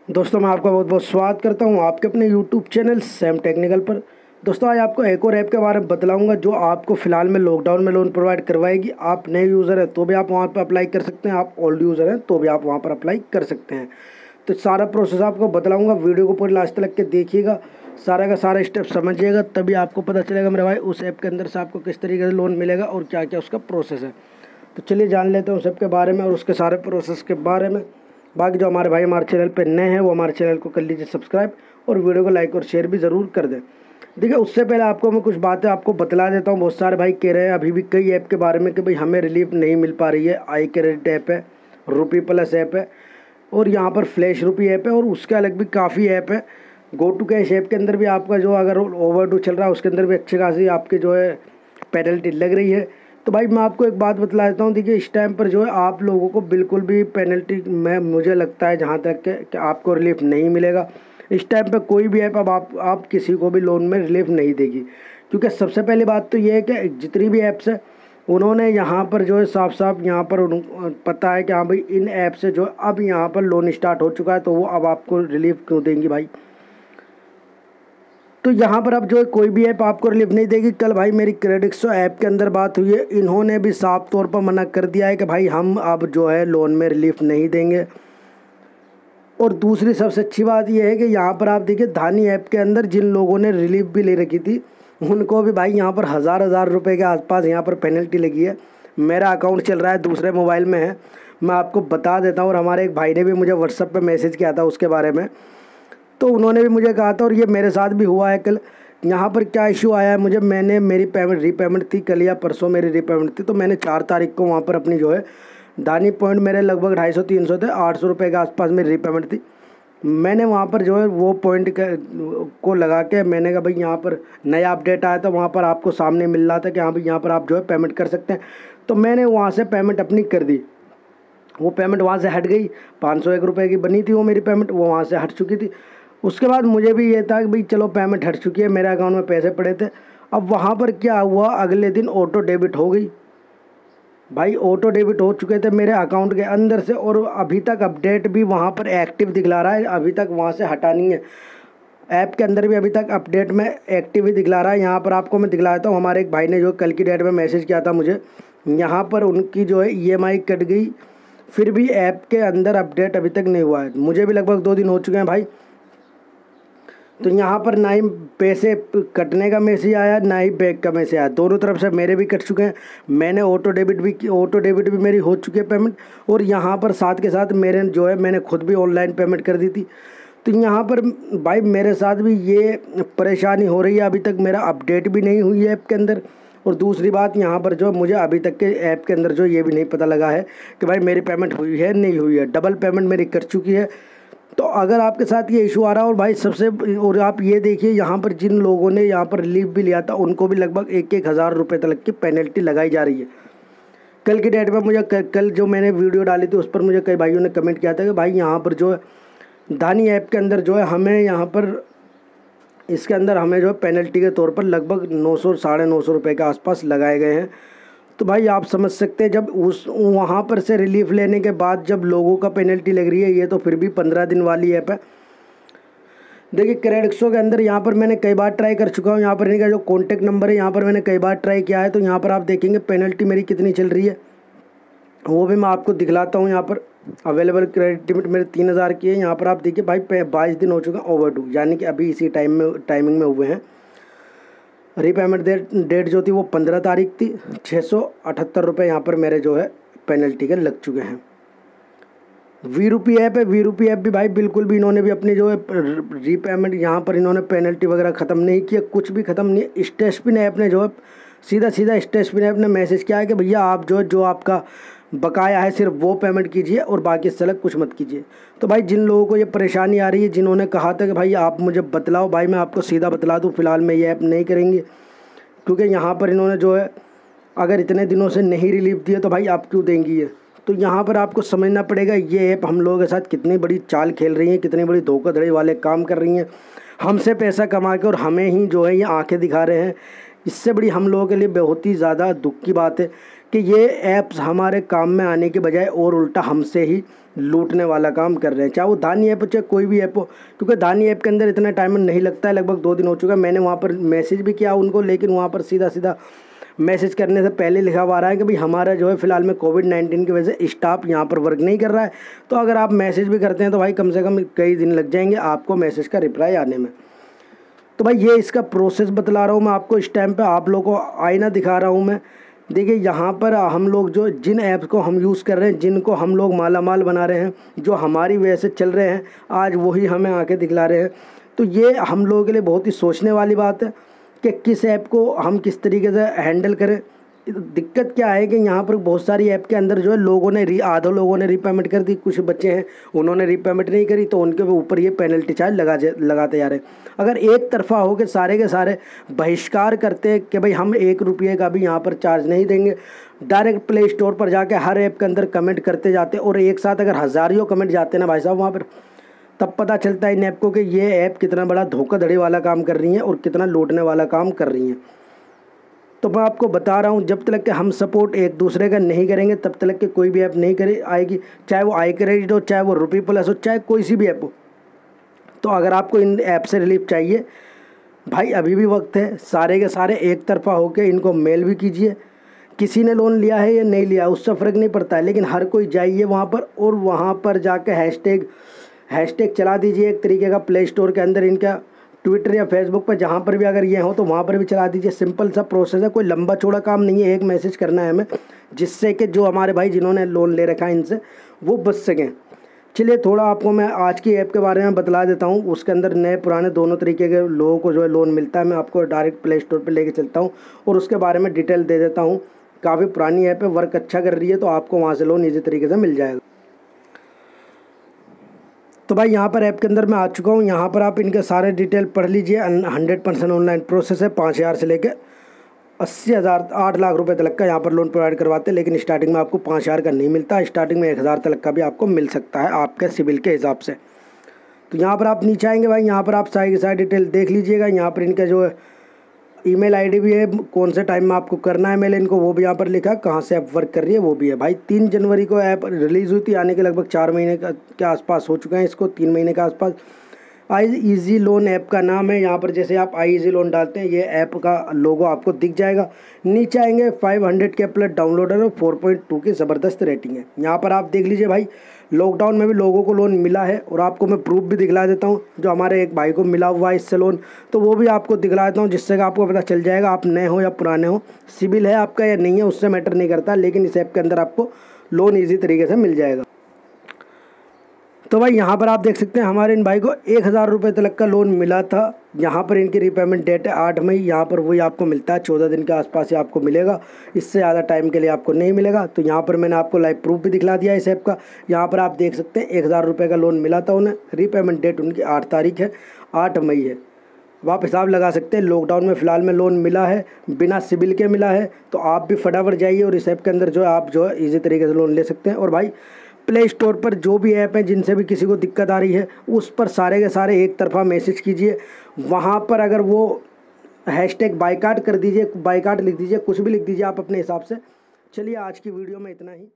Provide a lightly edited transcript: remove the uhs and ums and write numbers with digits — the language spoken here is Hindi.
दोस्तों मैं आपका बहुत बहुत स्वागत करता हूं आपके अपने YouTube चैनल सैम टेक्निकल पर। दोस्तों आज आपको एक और ऐप के बारे में बतलाऊंगा जो आपको फ़िलहाल में लॉकडाउन में लोन प्रोवाइड करवाएगी। आप नए यूज़र हैं तो भी आप वहां पर अप्लाई कर सकते हैं, आप ओल्ड यूज़र हैं तो भी आप वहां पर अप्लाई कर सकते हैं। तो सारा प्रोसेस आपको बतलाऊँगा, वीडियो को पूरे लास्ट तक के देखिएगा, सारा का सारा स्टेप समझिएगा, तभी आपको पता चलेगा मेरे भाई उस ऐप के अंदर से आपको किस तरीके से लोन मिलेगा और क्या क्या उसका प्रोसेस है। तो चलिए जान लेते हैं उस ऐप के बारे में और उसके सारे प्रोसेस के बारे में। बाकी जो हमारे भाई हमारे चैनल पे नए हैं वो हमारे चैनल को कर लीजिए सब्सक्राइब और वीडियो को लाइक और शेयर भी ज़रूर कर दें। देखिए उससे पहले आपको मैं कुछ बातें आपको बतला देता हूँ। बहुत सारे भाई कह रहे हैं अभी भी कई ऐप के बारे में कि भाई हमें रिलीफ नहीं मिल पा रही है। आई क्रेडिट ऐप है, रुपी प्लस ऐप है और यहाँ पर फ्लैश रुपी ऐप है और उसके अलग भी काफ़ी ऐप है। गो टू कैश ऐप के अंदर भी आपका जो अगर ओवरड्यू चल रहा है उसके अंदर भी अच्छी खासी आपकी जो है पेनल्टी लग रही है। तो भाई मैं आपको एक बात बतला देता हूँ, देखिए इस टाइम पर जो है आप लोगों को बिल्कुल भी पेनल्टी में मुझे लगता है जहाँ तक कि आपको रिलीफ नहीं मिलेगा। इस टाइम पे कोई भी ऐप अब आप किसी को भी लोन में रिलीफ नहीं देगी, क्योंकि सबसे पहली बात तो ये है कि जितनी भी ऐप्स है उन्होंने यहाँ पर जो है साफ साफ यहाँ पर पता है कि हाँ भाई इन ऐप से जो अब यहाँ पर लोन स्टार्ट हो चुका है तो वो अब आपको रिलीफ क्यों देंगी भाई। तो यहाँ पर अब जो है कोई भी ऐप आपको रिलीफ नहीं देगी। कल भाई मेरी क्रेडिक्सो ऐप के अंदर बात हुई है, इन्होंने भी साफ तौर पर मना कर दिया है कि भाई हम अब जो है लोन में रिलीफ नहीं देंगे। और दूसरी सबसे अच्छी बात यह है कि यहाँ पर आप देखिए धानी ऐप के अंदर जिन लोगों ने रिलीफ भी ले रखी थी उनको भी भाई यहाँ पर हज़ार रुपये के आसपास यहाँ पर पेनल्टी लगी है। मेरा अकाउंट चल रहा है दूसरे मोबाइल में है, मैं आपको बता देता हूँ। और हमारे एक भाई ने भी मुझे व्हाट्सएप पर मैसेज किया था उसके बारे में, तो उन्होंने भी मुझे कहा था और ये मेरे साथ भी हुआ है कल। यहाँ पर क्या इशू आया है मुझे, मैंने मेरी पेमेंट रीपेमेंट थी कल या परसों मेरी रीपेमेंट थी, तो मैंने 4 तारीख को वहाँ पर अपनी जो है दानी पॉइंट मेरे लगभग 250-300 थे, 800 रुपये के आसपास मेरी रीपेमेंट थी। मैंने वहाँ पर जो है वो पॉइंट को लगा के मैंने कहा भाई यहाँ पर नया अपडेट आया था, वहाँ पर आपको सामने मिल रहा था कि हाँ भाई यहाँ पर आप जो है पेमेंट कर सकते हैं। तो मैंने वहाँ से पेमेंट अपनी कर दी, वो पेमेंट वहाँ से हट गई। 501 रुपये की बनी थी वो मेरी पेमेंट, वो वहाँ से हट चुकी थी। उसके बाद मुझे भी ये था कि भाई चलो पेमेंट हट चुकी है, मेरे अकाउंट में पैसे पड़े थे। अब वहाँ पर क्या हुआ, अगले दिन ऑटो डेबिट हो गई भाई, ऑटो डेबिट हो चुके थे मेरे अकाउंट के अंदर से और अभी तक अपडेट भी वहाँ पर एक्टिव दिखला रहा है, अभी तक वहाँ से हटा नहीं है। ऐप के अंदर भी अभी तक अपडेट में एक्टिव ही दिखला रहा है। यहाँ पर आपको मैं दिखलाता हूँ, हमारे एक भाई ने जो कल की डेट में मैसेज किया था मुझे, यहाँ पर उनकी जो है EMI कट गई, फिर भी ऐप के अंदर अपडेट अभी तक नहीं हुआ है। मुझे भी लगभग 2 दिन हो चुके हैं भाई। तो यहाँ पर ना ही पैसे कटने का मैसेज आया ना ही बैक का मैसेज आया, दोनों तरफ से मेरे भी कट चुके हैं। मैंने ऑटो डेबिट भी मेरी हो चुकी है पेमेंट, और यहाँ पर साथ के साथ मेरे जो है मैंने खुद भी ऑनलाइन पेमेंट कर दी थी। तो यहाँ पर भाई मेरे साथ भी ये परेशानी हो रही है, अभी तक मेरा अपडेट भी नहीं हुई है ऐप के अंदर। और दूसरी बात यहाँ पर जो मुझे अभी तक के ऐप के अंदर जो ये भी नहीं पता लगा है कि भाई मेरी पेमेंट हुई है नहीं हुई है, डबल पेमेंट मेरी कर चुकी है। तो अगर आपके साथ ये इशू आ रहा है और भाई सबसे और आप ये देखिए यहाँ पर जिन लोगों ने यहाँ पर रिलीफ भी लिया था उनको भी लगभग 1-1 हज़ार रुपये तक की पेनल्टी लगाई जा रही है। कल की डेट में मुझे कल जो मैंने वीडियो डाली थी उस पर मुझे कई भाइयों ने कमेंट किया था कि भाई यहाँ पर जो है धानी ऐप के अंदर जो है हमें यहाँ पर इसके अंदर हमें जो है पेनल्टी के तौर पर लगभग 900-950 रुपये के आसपास लगाए गए हैं। तो भाई आप समझ सकते हैं जब उस वहाँ पर से रिलीफ लेने के बाद जब लोगों का पेनल्टी लग रही है, ये तो फिर भी 15 दिन वाली ऐप है। देखिए क्रेडिक्सो के अंदर यहाँ पर मैंने कई बार ट्राई कर चुका हूँ, यहाँ पर इनका जो कॉन्टैक्ट नंबर है यहाँ पर मैंने कई बार ट्राई किया है। तो यहाँ पर आप देखेंगे पेनल्टी मेरी कितनी चल रही है वो भी मैं आपको दिखलाता हूँ। यहाँ पर अवेलेबल क्रेडिट लिमिट मेरे 3000 की है। यहाँ पर आप देखिए भाई 22 दिन हो चुका है ओवरड्यू, यानी कि अभी इसी टाइमिंग में हुए हैं। रीपेमेंट डेट जो थी वो 15 तारीख थी। 678 रुपये यहाँ पर मेरे जो है पेनल्टी के लग चुके हैं। वी ऐप है, वी ऐप भी भाई बिल्कुल भी इन्होंने भी अपनी जो है रीपेमेंट यहाँ पर इन्होंने पेनल्टी वगैरह ख़त्म नहीं किया, कुछ भी ख़त्म नहीं। स्टेशपिन ऐप ने जो है सीधा स्टेशपिन ऐप ने मैसेज किया है कि भैया आप जो आपका बकाया है सिर्फ वो पेमेंट कीजिए और बाकी से अलग कुछ मत कीजिए। तो भाई जिन लोगों को ये परेशानी आ रही है, जिन्होंने कहा था कि भाई आप मुझे बतलाओ, भाई मैं आपको सीधा बतला दूं, फ़िलहाल मैं ये ऐप नहीं करेंगे, क्योंकि यहाँ पर इन्होंने जो है अगर इतने दिनों से नहीं रिलीफ दिए तो भाई आप क्यों देंगी ये। तो यहाँ पर आपको समझना पड़ेगा ये ऐप हम लोगों के साथ कितनी बड़ी चाल खेल रही हैं, कितनी बड़ी धोखाधड़ी वाले काम कर रही हैं, हमसे पैसा कमा के और हमें ही जो है ये आंखें दिखा रहे हैं। इससे बड़ी हम लोगों के लिए बहुत ही ज़्यादा दुख की बात है कि ये ऐप्स हमारे काम में आने के बजाय और उल्टा हमसे ही लूटने वाला काम कर रहे हैं, चाहे वो धानी ऐप हो चाहे कोई भी ऐप हो। क्योंकि धानी ऐप के अंदर इतना टाइम नहीं लगता है, लगभग 2 दिन हो चुका है। मैंने वहाँ पर मैसेज भी किया उनको, लेकिन वहाँ पर सीधा सीधा मैसेज करने से पहले लिखा हुआ रहा है कि भाई हमारा जो है फ़िलहाल में कोविड-19 की वजह से स्टाफ यहाँ पर वर्क नहीं कर रहा है। तो अगर आप मैसेज भी करते हैं तो भाई कम से कम कई दिन लग जाएंगे आपको मैसेज का रिप्लाई आने में। तो भाई ये इसका प्रोसेस बतला रहा हूँ मैं आपको, इस टाइम पे आप लोगों को आईना दिखा रहा हूँ मैं। देखिए यहाँ पर हम लोग जो जिन ऐप्स को हम यूज़ कर रहे हैं, जिनको हम लोग मालामाल बना रहे हैं, जो हमारी वजह से चल रहे हैं, आज वही हमें आके दिखला रहे हैं। तो ये हम लोगों के लिए बहुत ही सोचने वाली बात है कि किस ऐप को हम किस तरीके से हैंडल करें। दिक्कत क्या है कि यहाँ पर बहुत सारी ऐप के अंदर जो है लोगों ने आधे लोगों ने रीपेमेंट कर दी, कुछ बच्चे हैं उन्होंने रीपेमेंट नहीं करी, तो उनके ऊपर ये पेनल्टी चार्ज लगाते जा रहे हैं। अगर एक तरफा हो के सारे बहिष्कार करते कि भाई हम 1 रुपये का भी यहाँ पर चार्ज नहीं देंगे, डायरेक्ट प्ले स्टोर पर जाके हर ऐप के अंदर कमेंट करते जाते, और एक साथ अगर हज़ारों कमेंट जाते ना भाई साहब वहाँ पर, तब पता चलता है इन ऐप को कि ये ऐप कितना बड़ा धोखाधड़ी वाला काम कर रही हैं और कितना लूटने वाला काम कर रही हैं। तो मैं आपको बता रहा हूँ, जब तक कि हम सपोर्ट एक दूसरे का नहीं करेंगे तब तक कि कोई भी ऐप नहीं आएगी, चाहे वो आई क्रेडिट हो, चाहे वो रुपी प्लस हो, चाहे कोई सी भी ऐप हो। तो अगर आपको इन ऐप से रिलीफ चाहिए भाई, अभी भी वक्त है, सारे के सारे एक तरफा होकर इनको मेल भी कीजिए। किसी ने लोन लिया है या नहीं लिया उससे फ़र्क नहीं पड़ता है, लेकिन हर कोई जाइए वहाँ पर और वहाँ पर जाकर हैशटैग चला दीजिए एक तरीके का प्ले स्टोर के अंदर, इनका ट्विटर या फेसबुक पर जहाँ पर भी अगर ये हो तो वहाँ पर भी चला दीजिए। सिंपल सा प्रोसेस है, कोई लंबा चौड़ा काम नहीं है, एक मैसेज करना है हमें, जिससे कि जो हमारे भाई जिन्होंने लोन ले रखा है इनसे वो बच सकें। चलिए थोड़ा आपको मैं आज की ऐप के बारे में बतला देता हूँ। उसके अंदर नए पुराने दोनों तरीके के लोगों को जो है लोन मिलता है। मैं आपको डायरेक्ट प्ले स्टोर पर लेके चलता हूँ और उसके बारे में डिटेल दे देता हूँ। काफ़ी पुरानी ऐप है, वर्क अच्छा कर रही है, तो आपको वहाँ से लोन ईजी तरीके से मिल जाएगा। तो भाई यहाँ पर ऐप के अंदर मैं आ चुका हूँ। यहाँ पर आप इनके सारे डिटेल पढ़ लीजिए। 100% ऑनलाइन प्रोसेस है। 5,000 से लेकर 80,000 8 लाख रुपए तक का यहाँ पर लोन प्रोवाइड करवाते हैं, लेकिन स्टार्टिंग में आपको 5,000 का नहीं मिलता, स्टार्टिंग में 1,000 तक का भी आपको मिल सकता है आपके सिविल के हिसाब से। तो यहाँ पर आप नीचे आएंगे भाई, यहाँ पर आप सारी की सारी डिटेल देख लीजिएगा। यहाँ पर इनका जो है ईमेल आईडी भी है, कौन से टाइम में आपको करना है मेल इनको वो भी यहाँ पर लिखा है, कहाँ से ऐप वर्क कर रही है वो भी है। भाई 3 जनवरी को ऐप रिलीज़ हुई थी, आने के लगभग 4 महीने के आसपास हो चुके हैं इसको, 3 महीने के आसपास। आई इजी लोन ऐप का नाम है। यहाँ पर जैसे आप आई इजी लोन डालते हैं ये ऐप का लोगो आपको दिख जाएगा। नीचे आएंगे 500K प्लस डाउनलोडर और 4.2 की ज़बरदस्त रेटिंग है। यहाँ पर आप देख लीजिए भाई, लॉकडाउन में भी लोगों को लोन मिला है और आपको मैं प्रूफ भी दिखला देता हूँ। जो हमारे एक भाई को मिला हुआ है इससे लोन, तो वो भी आपको दिखला देता हूँ, जिससे कि आपको पता चल जाएगा आप नए हो या पुराने हो, सिविल है आपका या नहीं है उससे मैटर नहीं करता, लेकिन इस ऐप के अंदर आपको लोन ईजी तरीके से मिल जाएगा। तो भाई यहाँ पर आप देख सकते हैं हमारे इन भाई को 1,000 रुपये तक का लोन मिला था। यहाँ पर इनकी रीपेमेंट डेट है 8 मई। यहाँ पर वही आपको मिलता है 14 दिन के आसपास ही आपको मिलेगा, इससे ज़्यादा टाइम के लिए आपको नहीं मिलेगा। तो यहाँ पर मैंने आपको लाइव प्रूफ भी दिखला दिया इस ऐप का। यहाँ पर आप देख सकते हैं 1,000 रुपये का लोन मिला था उन्हें, रीपेमेंट डेट उनकी 8 तारीख है, 8 मई है। अब आप हिसाब लगा सकते हैं, लॉकडाउन में फ़िलहाल में लोन मिला है, बिना सिबिल के मिला है, तो आप भी फटाफट जाइए और इस ऐप के अंदर जो है आप जो है ईजी तरीके से लोन ले सकते हैं। और भाई प्ले स्टोर पर जो भी ऐप है जिनसे भी किसी को दिक्कत आ रही है उस पर सारे के सारे एक तरफा मैसेज कीजिए। वहाँ पर अगर वो हैशटैग बाइकाट कर दीजिए, बाइकाट लिख दीजिए, कुछ भी लिख दीजिए आप अपने हिसाब से। चलिए आज की वीडियो में इतना ही।